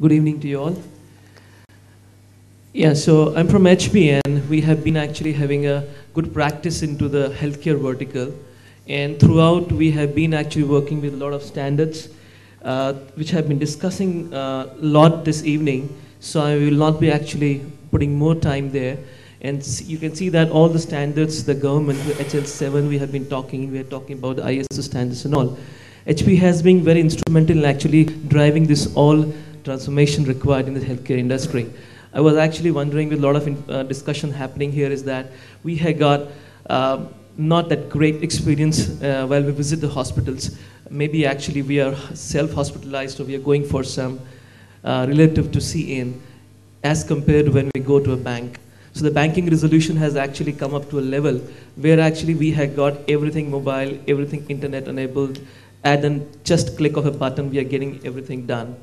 Good evening to you all. Yeah, so I'm from HP and we have been actually having a good practice into the healthcare vertical. And throughout, we have been actually working with a lot of standards, which have been discussing a lot this evening. So I will not be actually putting more time there. And you can see that all the standards, the government, the HL7, we are talking about the ISO standards and all. HP has been very instrumental in actually driving this all transformation required in the healthcare industry. I was actually wondering, with a lot of discussion happening here, is that we have got not that great experience while we visit the hospitals. Maybe actually we are self-hospitalized or we are going for some relative to see in as compared to when we go to a bank. So the banking resolution has actually come up to a level where actually we have got everything mobile, everything internet enabled, and then just click of a button, we are getting everything done.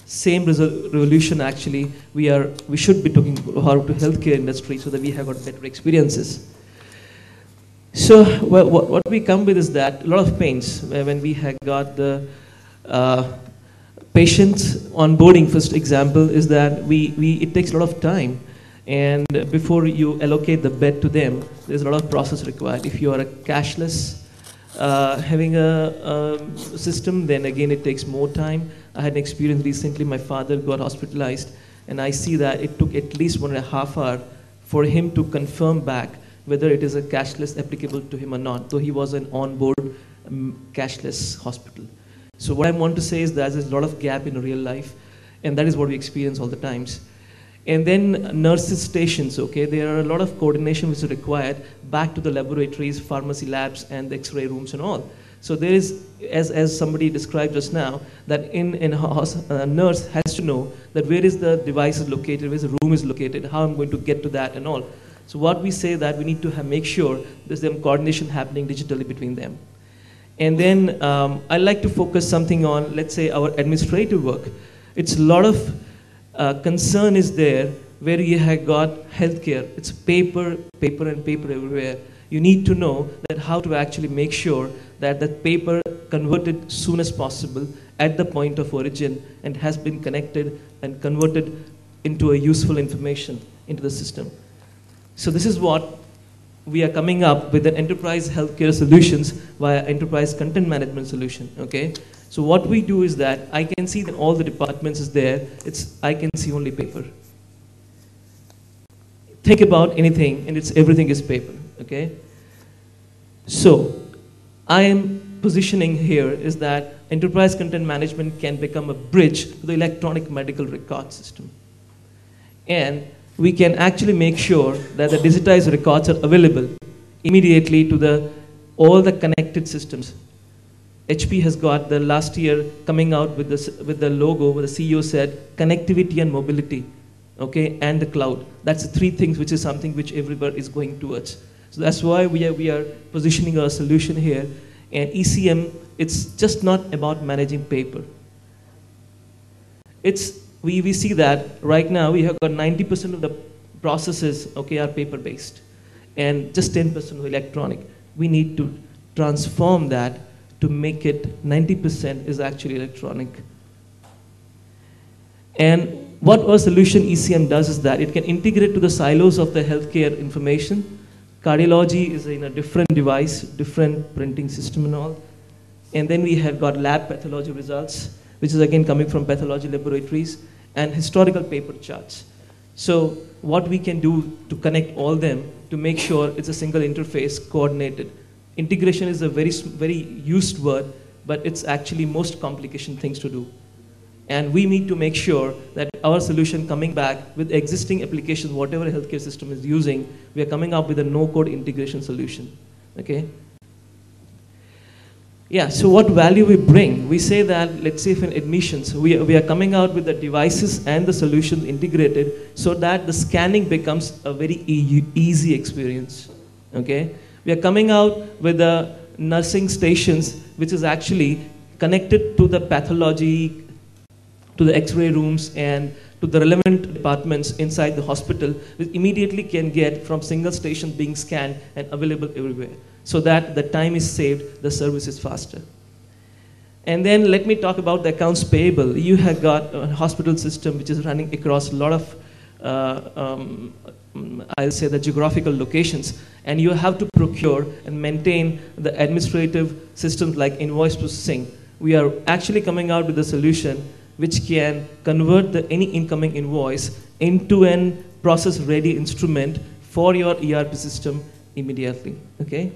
Same revolution actually we should be talking about to healthcare industry so that we have got better experiences. So what we come with is that a lot of pains when we have got the patients onboarding. First example is that it takes a lot of time, and before you allocate the bed to them, there's a lot of process required. If you are a cashless having a system, then again it takes more time. I had an experience recently, my father got hospitalized, and I see that it took at least 1.5 hours for him to confirm back whether it is a cashless applicable to him or not, though he was an on-board cashless hospital. So what I want to say is that there's a lot of gap in real life, and that is what we experience all the times. And then nurses stations, okay, there are a lot of coordination which is required back to the laboratories, pharmacy labs, and the X-ray rooms and all. So there is, as somebody described just now, that a nurse has to know that where is the device is located, where the room is located, how I'm going to get to that and all. So what we say that we need to make sure there's some coordination happening digitally between them. And then I like to focus something on, let's say, our administrative work. It's a lot of concern is there where you have got healthcare. It's paper, paper, and paper everywhere. You need to know that how to actually make sure that that paper converted soon as possible at the point of origin and has been connected and converted into a useful information into the system. So this is what we are coming up with, an enterprise healthcare solutions via enterprise content management solution, okay? So what we do is that I can see that all the departments is there. I can see only paper. Think about anything and everything is paper, okay? So I am positioning here is that enterprise content management can become a bridge to the electronic medical record system. And we can actually make sure that the digitized records are available immediately to all the connected systems. HP has got the last year coming out with the logo where the CEO said connectivity and mobility, okay, and the cloud. That's the three things which is something which everybody is going towards. So that's why we are positioning our solution here. And ECM, it's just not about managing paper. We see that right now we have got 90% of the processes, okay, are paper-based, and just 10% are electronic. We need to transform that to make it 90% is actually electronic. And what our solution ECM does is that it can integrate to the silos of the healthcare information. Cardiology is in a different device, different printing system and all. And then we have got lab pathology results, which is again coming from pathology laboratories, and historical paper charts. So what we can do to connect all them to make sure it's a single interface coordinated. Integration is a very used word, but it's actually most complication things to do. And we need to make sure that our solution coming back with existing applications, whatever healthcare system is using, we are coming up with a no-code integration solution, okay? Yeah, so what value we bring? We say that, let's say for admissions, we are coming out with the devices and the solutions integrated so that the scanning becomes a very easy experience, okay? We are coming out with the nursing stations, which is actually connected to the pathology, to the X-ray rooms, and to the relevant departments inside the hospital, which immediately can get from single station being scanned and available everywhere, so that the time is saved, the service is faster. And then let me talk about the accounts payable. You have got a hospital system which is running across a lot of, I'll say, the geographical locations. And you have to procure and maintain the administrative systems like invoice processing. We are actually coming out with a solution which can convert any incoming invoice into a process-ready instrument for your ERP system immediately, okay?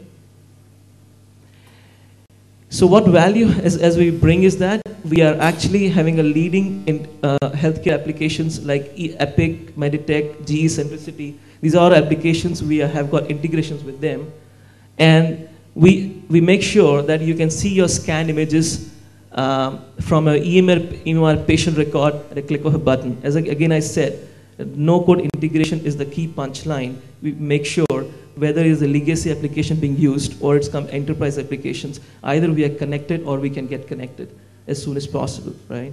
So what value as we bring is that we are actually having a leading in healthcare applications like Epic, Meditech, GE Centricity. These are applications we have got integrations with them. And we make sure that you can see your scanned images from an EMR patient record at a click of a button. As again I said, no-code integration is the key punchline. We make sure whether it is a legacy application being used or it's come enterprise applications, either we are connected or we can get connected as soon as possible, right?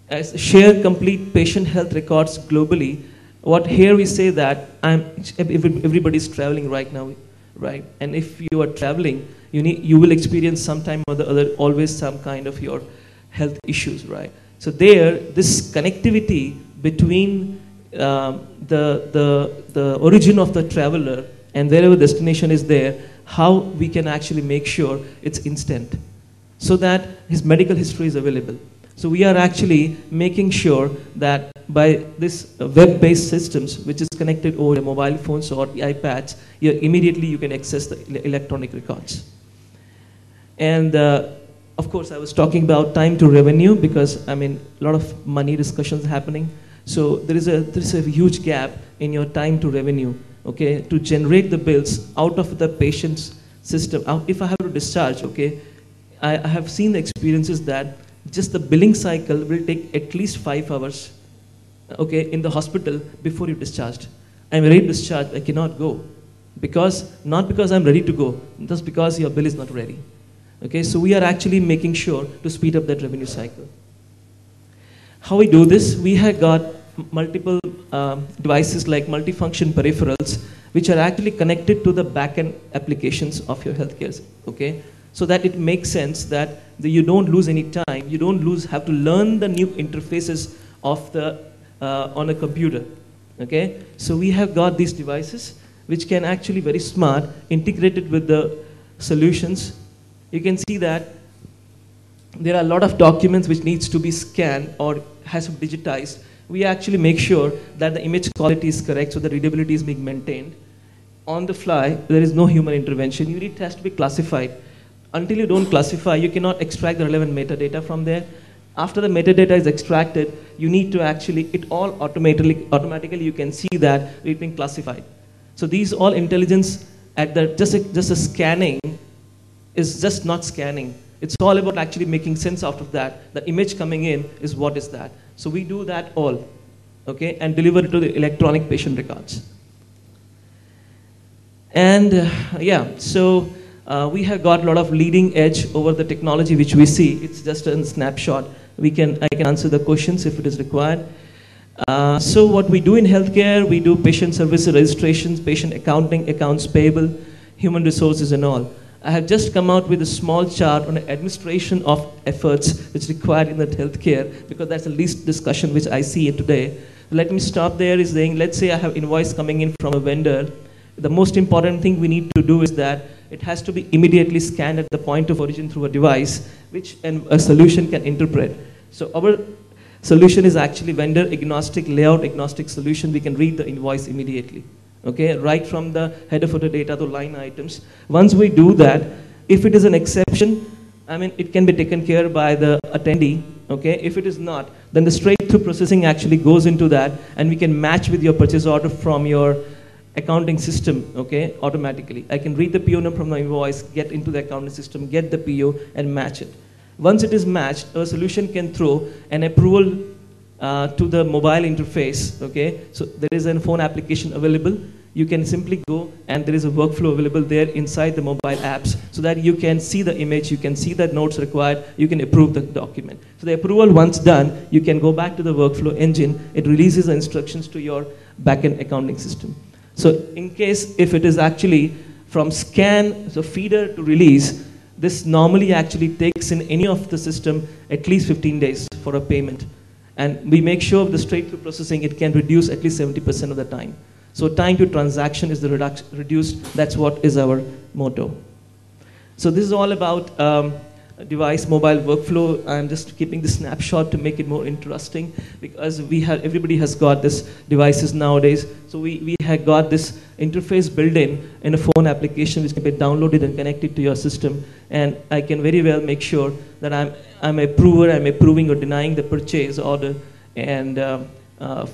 As share complete patient health records globally, what here we say that everybody's traveling right now, right? And if you are traveling, you will experience sometime or the other always some kind of your health issues, right? So there, this connectivity between the origin of the traveler and wherever destination is there, how we can actually make sure it's instant so that his medical history is available. So we are actually making sure that by this web-based systems, which is connected over your mobile phones or iPads, immediately you can access the electronic records. And of course, I was talking about time to revenue because, I mean, a lot of money discussions happening. So there is a huge gap in your time to revenue, okay, to generate the bills out of the patient's system. If I have to discharge, okay, I have seen the experiences that just the billing cycle will take at least 5 hours, okay, in the hospital before you're discharged. I'm ready to discharge, I cannot go. Not because I'm ready to go, just because your bill is not ready. Okay, so we are actually making sure to speed up that revenue cycle. How we do this? We have got multiple devices like multifunction peripherals which are actually connected to the backend applications of your healthcare, okay? So that it makes sense that you don't lose any time, you don't have to learn the new interfaces of on a computer, okay? So we have got these devices which can actually very smart, integrated with the solutions. You can see that there are a lot of documents which needs to be scanned or has to be digitized. We actually make sure that the image quality is correct so the readability is being maintained. On the fly, there is no human intervention. It has to be classified. Until you don't classify, you cannot extract the relevant metadata from there. After the metadata is extracted, you need to actually, it all automatically you can see that it's being classified. So these all intelligence at just a scanning is just not scanning. It's all about actually making sense out of that. The image coming in is what is that. So we do that all, okay, and deliver it to the electronic patient records. And yeah, so we have got a lot of leading edge over the technology which we see. It's just a snapshot. I can answer the questions if it is required. So what we do in healthcare, we do patient services registrations, patient accounting, accounts payable, human resources and all. I have just come out with a small chart on the administration of efforts which required in the healthcare because that's the least discussion which I see today. Let me stop there is saying, let's say I have invoice coming in from a vendor. The most important thing we need to do is that it has to be immediately scanned at the point of origin through a device which a solution can interpret. So our solution is actually vendor agnostic, layout agnostic solution. We can read the invoice immediately. Okay, right from the header footer data to line items. Once we do that, if it is an exception, I mean, it can be taken care by the attendee. Okay, if it is not, then the straight through processing actually goes into that, and we can match with your purchase order from your accounting system. Okay, automatically. I can read the PO number from the invoice, get into the accounting system, get the PO, and match it. Once it is matched, a solution can throw an approval to the mobile interface, okay? So there is a phone application available. You can simply go and there is a workflow available there inside the mobile apps so that you can see the image, you can see the notes required, you can approve the document. So the approval once done, you can go back to the workflow engine. It releases the instructions to your backend accounting system. So in case if it is actually from scan, so feeder to release, this normally actually takes in any of the system at least 15 days for a payment. And we make sure with the straight-through processing, it can reduce at least 70% of the time. So time to transaction is the reduced. That's what is our motto. So this is all about device mobile workflow. I'm just keeping the snapshot to make it more interesting, because everybody has got this devices nowadays. So we have got this interface built in a phone application which can be downloaded and connected to your system. And I can very well make sure that I'm approving or denying the purchase order and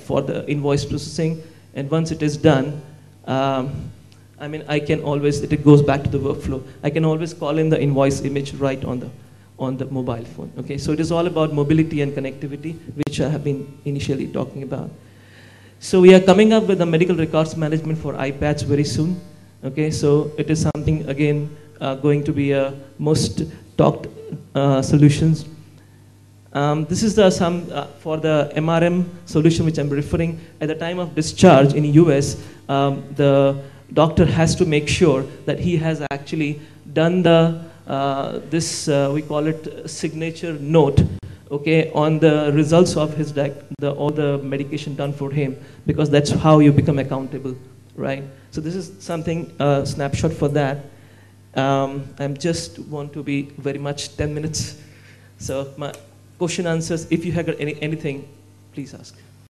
for the invoice processing. And once it is done, I can always, it goes back to the workflow. I can always call in the invoice image right on the mobile phone. Okay, so it is all about mobility and connectivity, which I have been initially talking about. So we are coming up with the medical records management for iPads very soon. Okay, so it is something, again, going to be a most talked solutions. This is for the MRM solution which I'm referring. At the time of discharge in US, the doctor has to make sure that he has actually done we call it signature note, okay, on the results of his all the medication done for him, because that's how you become accountable, right? So this is something, snapshot for that. I just want to be very much 10 minutes. So my question answers, if you have got anything, please ask.